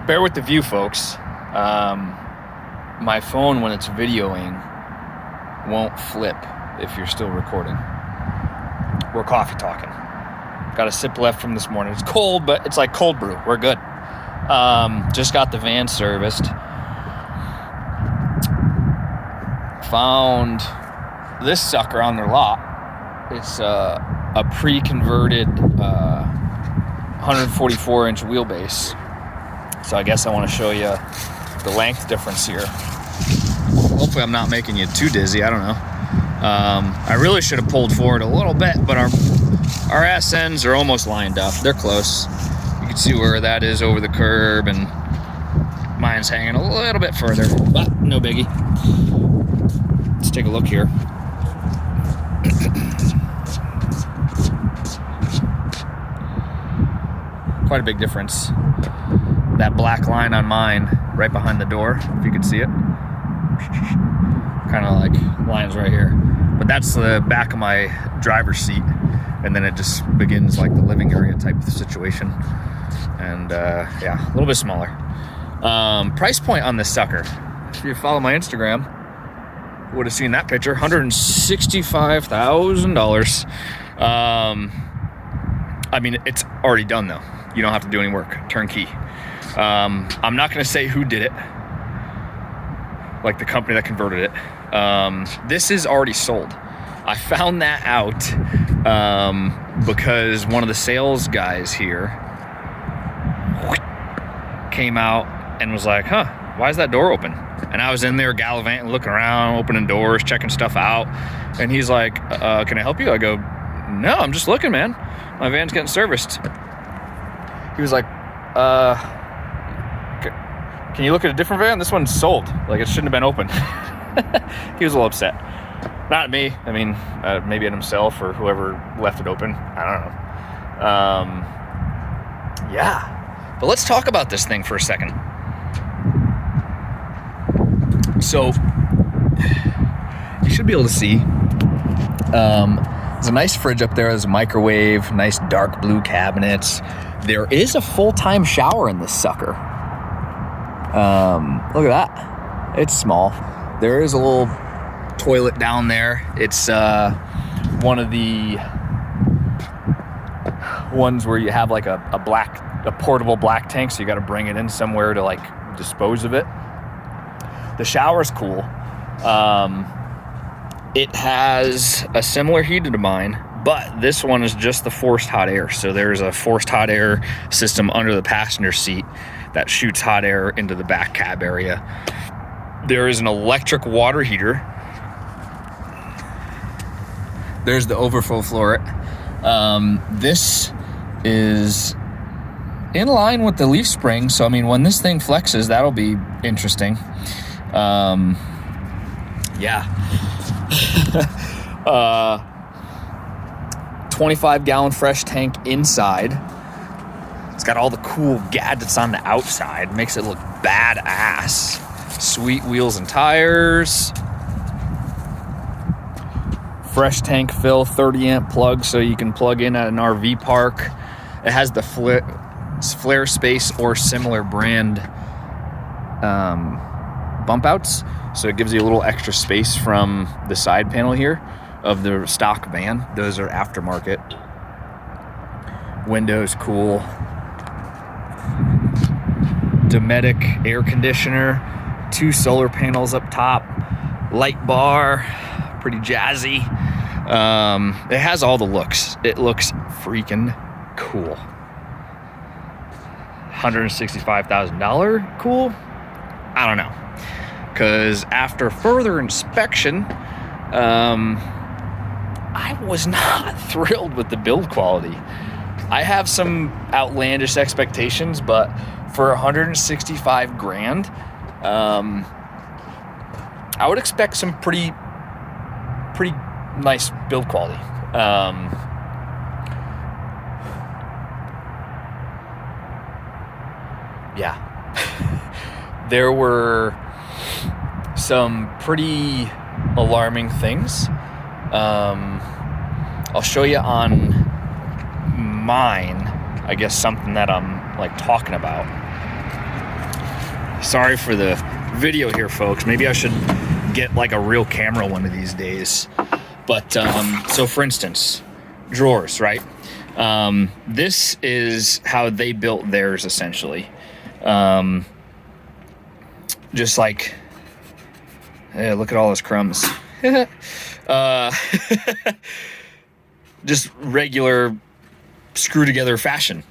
Bear with the view, folks. My phone, when it's videoing, won't flip if you're still recording. We're coffee talking. Got a sip left from this morning. It's cold, but it's like cold brew. We're good. Just got the van serviced. Found this sucker on their lot. It's a pre-converted 144-inch wheelbase. So I guess I want to show you the length difference here. Hopefully I'm not making you too dizzy. I don't know. I really should have pulled forward a little bit, but our ass ends are almost lined up. They're close. You can see where that is over the curb, and mine's hanging a little bit further, but no biggie. Let's take a look here. Quite a big difference. That black line on mine right behind the door, if you can see it, kind of like lines right here, but that's the back of my driver's seat, and then it just begins like the living area type of situation. And yeah, a little bit smaller. Price point on this sucker, if you follow my Instagram, you would have seen that picture. $165,000. I mean, it's already done though. You don't have to do any work. Turnkey. I'm not going to say who did it, like the company that converted it. This is already sold. I found that out because one of the sales guys here came out and was like, huh, why is that door open? And I was in there gallivanting, looking around, opening doors, checking stuff out. And he's like, can I help you? I go, no, I'm just looking, man. My van's getting serviced. He was like, can you look at a different van? This one's sold. Like, it shouldn't have been open. He was a little upset. Not at me. I mean, maybe at himself or whoever left it open. I don't know. Yeah. But let's talk about this thing for a second. So, you should be able to see. There's a nice fridge up there. There's a microwave. Nice dark blue cabinets. There is a full-time shower in this sucker. Look at that. It's small. There is a little toilet down there. It's one of the ones where you have like a portable black tank, so you got to bring it in somewhere to like dispose of it. The shower's cool. It has a similar heater to mine, but this one is just the forced hot air. So there's a forced hot air system under the passenger seat that shoots hot air into the back cab area. There is an electric water heater. There's the overflow floor. This is in line with the leaf spring. So, I mean, when this thing flexes, that'll be interesting. Yeah. 25-gallon fresh tank inside. It's got all the cool gadgets on the outside. Makes it look badass. Sweet wheels and tires. Fresh tank fill, 30-amp plug, so you can plug in at an RV park. It has the Flare Space or similar brand bump outs, so it gives you a little extra space from the side panel here of the stock van. Those are aftermarket. Windows cool. Dometic air conditioner, 2 solar panels up top, light bar, pretty jazzy. It has all the looks. It looks freaking cool. $165,000 cool? I don't know. Because after further inspection, I was not thrilled with the build quality. I have some outlandish expectations, but for $165,000, I would expect some pretty nice build quality. Yeah. There were some pretty alarming things. I'll show you on mine, I guess, something that I'm like talking about. Sorry for the video here, folks. Maybe I should get like a real camera one of these days. But so for instance, drawers, right? This is how they built theirs essentially. Just like, hey, look at all those crumbs. Just regular screw together fashion.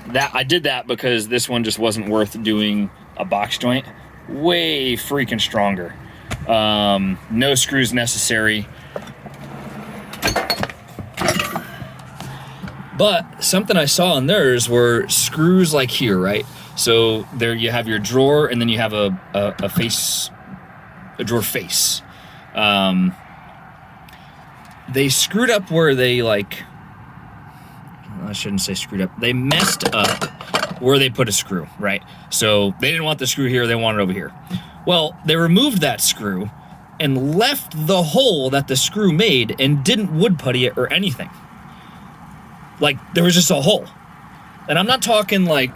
That I did that because this one just wasn't worth doing a box joint. Way freaking stronger. No screws necessary. But something I saw on theirs were screws like here, right? So there you have your drawer, and then you have a drawer face. They screwed up where they like, I shouldn't say screwed up. They messed up where they put a screw, right? So they didn't want the screw here, they wanted it over here. Well, they removed that screw and left the hole that the screw made and didn't wood putty it or anything. Like, there was just a hole. And I'm not talking they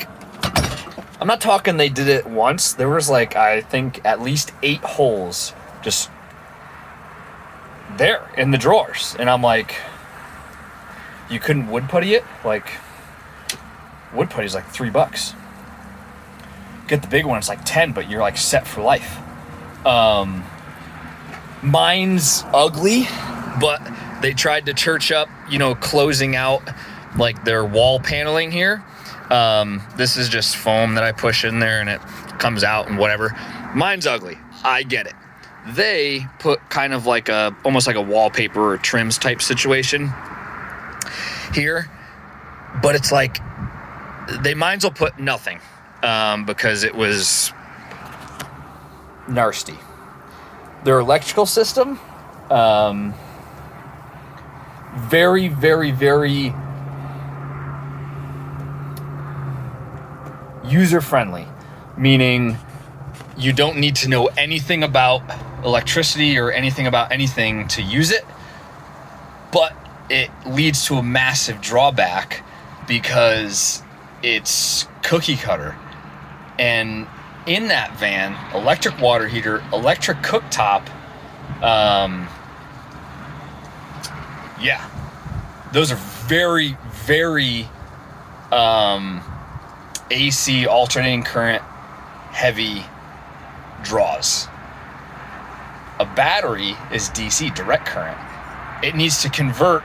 did it once. There was like, I think at least 8 holes just there in the drawers. And I'm like, you couldn't wood putty it? Like, wood putty is like $3. Get the big one, it's like 10, but you're like set for life. Mine's ugly, but they tried to church up, closing out like their wall paneling here. This is just foam that I push in there and it comes out and whatever. Mine's ugly. I get it. They put kind of like almost like a wallpaper or trims type situation here, but it's like mine's will put nothing because it was nasty. Their electrical system, very, very, very user-friendly, meaning you don't need to know anything about electricity or anything about anything to use it, but it leads to a massive drawback because it's cookie cutter. And in that van, electric water heater, electric cooktop, yeah, those are very, very AC, alternating current, heavy draws. A battery is DC, direct current. It needs to convert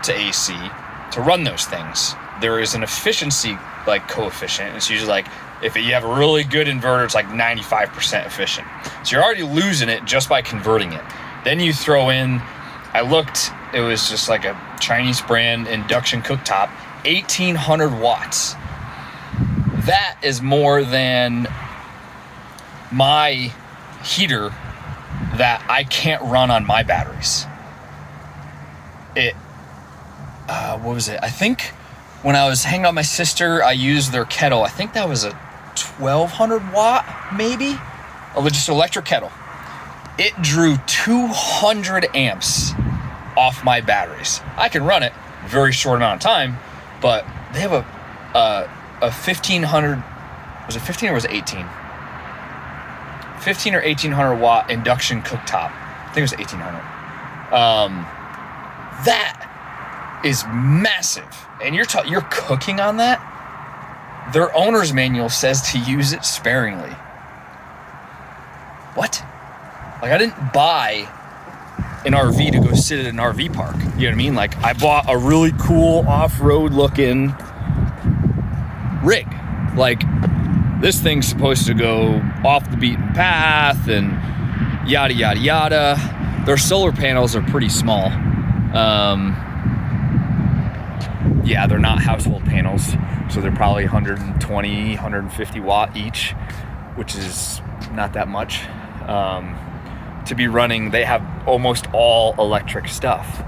to AC to run those things. There is an efficiency coefficient. It's usually like, if you have a really good inverter, it's like 95% efficient. So you're already losing it just by converting it. Then you throw in, I looked, it was just like a Chinese brand induction cooktop, 1800 watts. That is more than my heater that I can't run on my batteries. What was it? I think when I was hanging out with my sister, I used their kettle. I think that was a 1200 watt, maybe? Just an electric kettle. It drew 200 amps off my batteries. I can run it a very short amount of time, but they have a 1500, was it 15 or was it 18? 15 or 1800 watt induction cooktop. I think it was 1800. That is massive. And you're cooking on that? Their owner's manual says to use it sparingly. What? Like, I didn't buy an RV to go sit at an RV park. You know what I mean? Like, I bought a really cool off-road looking rig. Like, this thing's supposed to go off the beaten path and yada, yada, yada. Their solar panels are pretty small. Yeah, they're not household panels, so they're probably 120, 150 watt each, which is not that much. To be running, they have almost all electric stuff.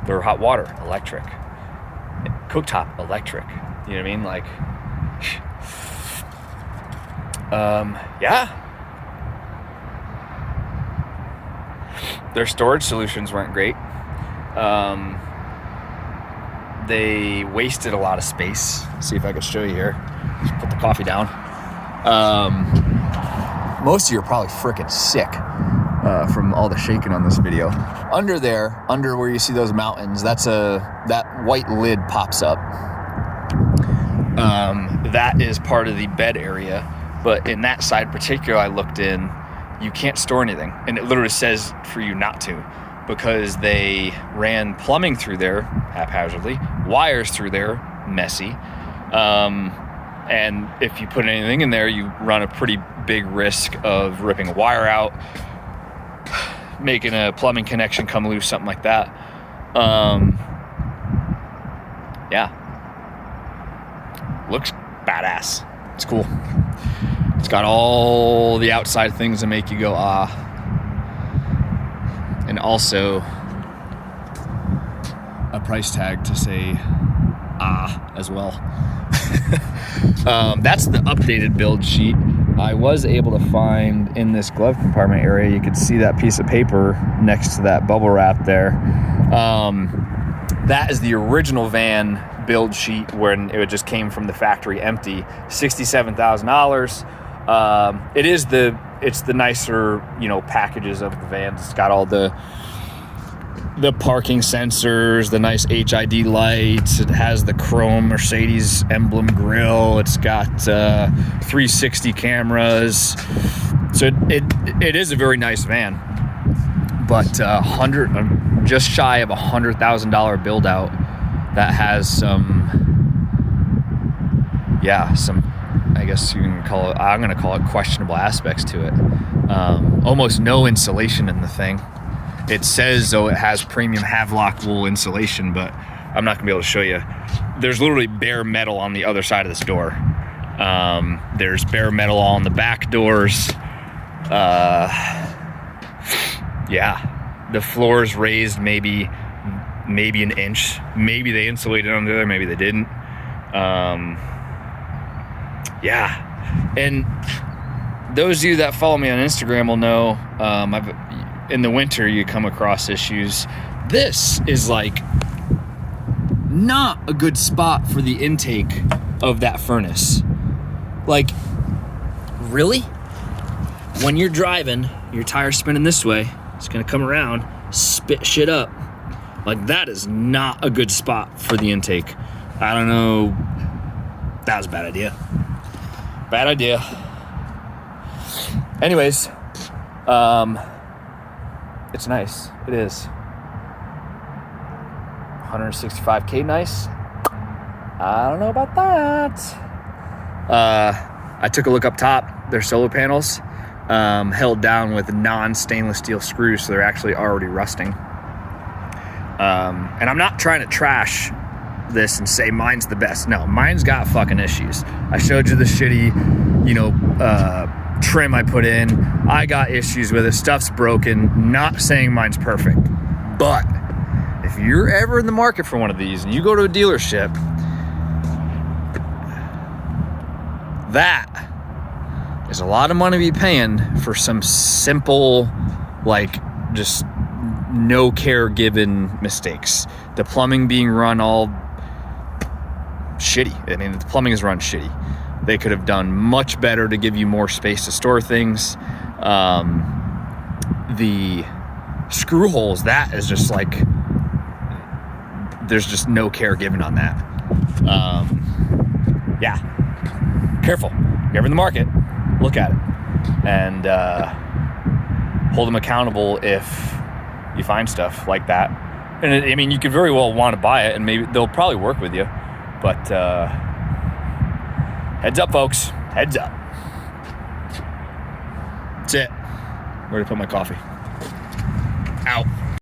Their hot water, electric. Cooktop, electric. You know what I mean? Like, yeah. Their storage solutions weren't great. they wasted a lot of space. See if I can show you here. Just put the coffee down. Most of you are probably freaking sick from all the shaking on this video. Under there, under where you see those mountains, that white lid pops up. That is part of the bed area, but in that side particular I looked in, you can't store anything, and it literally says for you not to, because they ran plumbing through there haphazardly, wires through there messy, and if you put anything in there, you run a pretty big risk of ripping a wire out, making a plumbing connection come loose, something like that. Yeah, looks badass. It's cool. It's got all the outside things that make you go ah, and also a price tag to say ah as well. That's the updated build sheet. I was able to find in this glove compartment area, you could see that piece of paper next to that bubble wrap there. That is the original van build sheet when it just came from the factory empty, $67,000. It's the nicer, packages of the vans. It's got all the parking sensors, the nice HID lights. It has the chrome Mercedes emblem grille. It's got 360 cameras. So it is a very nice van, but just shy of $100,000 build out that has some, I guess you can call it, I'm going to call it questionable aspects to it. Almost no insulation in the thing. It says, though, it has premium Havelock wool insulation, but I'm not going to be able to show you. There's literally bare metal on the other side of this door. There's bare metal on the back doors. The floor is raised maybe an inch. Maybe they insulated under there, maybe they didn't. And those of you that follow me on Instagram will know, in the winter you come across issues. This is like not a good spot for the intake of that furnace. Like, really? When you're driving, your tire's spinning this way, it's gonna come around, spit shit up. Like, that is not a good spot for the intake. I don't know. That was a bad idea. Bad idea. Anyways, it's nice. It is. 165K nice? I don't know about that. I took a look up top. They're solar panels, held down with non-stainless steel screws, so they're actually already rusting. And I'm not trying to trash this and say mine's the best. No, mine's got fucking issues. I showed you the shitty, trim I put in. I got issues with it. Stuff's broken. Not saying mine's perfect, but if you're ever in the market for one of these and you go to a dealership, that is a lot of money to be paying for some simple, just no care given mistakes. The plumbing being run all shitty. I mean, the plumbing is run shitty. They could have done much better to give you more space to store things. The screw holes, that is just like, there's just no care given on that. Careful. If you're ever in the market, look at it and hold them accountable if you find stuff like that. And you could very well want to buy it, and maybe they'll probably work with you, but heads up, folks. Heads up. That's it. Where to put my coffee? Out.